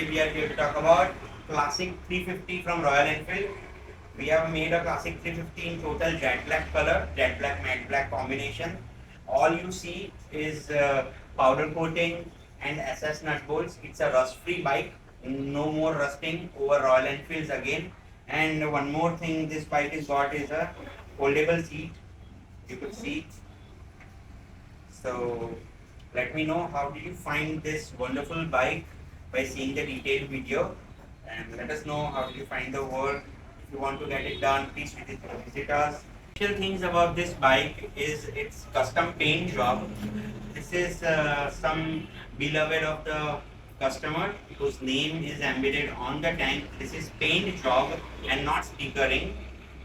today we are here to talk about Classic 350 from Royal Enfield. We have made a Classic 350 in total jet black color, jet black matte black combination. All you see is powder coating and SS nut bolts. It's a rust free bike, no more rusting over Royal Enfields again. And one more thing this bike is got is a foldable seat. You could see. So let me know how did you find this wonderful bike by seeing the detailed video, and let us know how did you find the work. If you want to get it done, please visit us. Special things about this bike is its custom paint job. This is some beloved of the customer whose name is embedded on the tank. This is paint job and not stickering.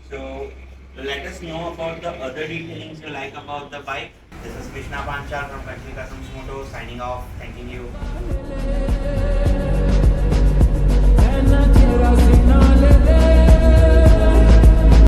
So let us know about the other detailings you like about the bike. This is Krishna Panchal from Kanshil Custom Moto signing off. Thanking you.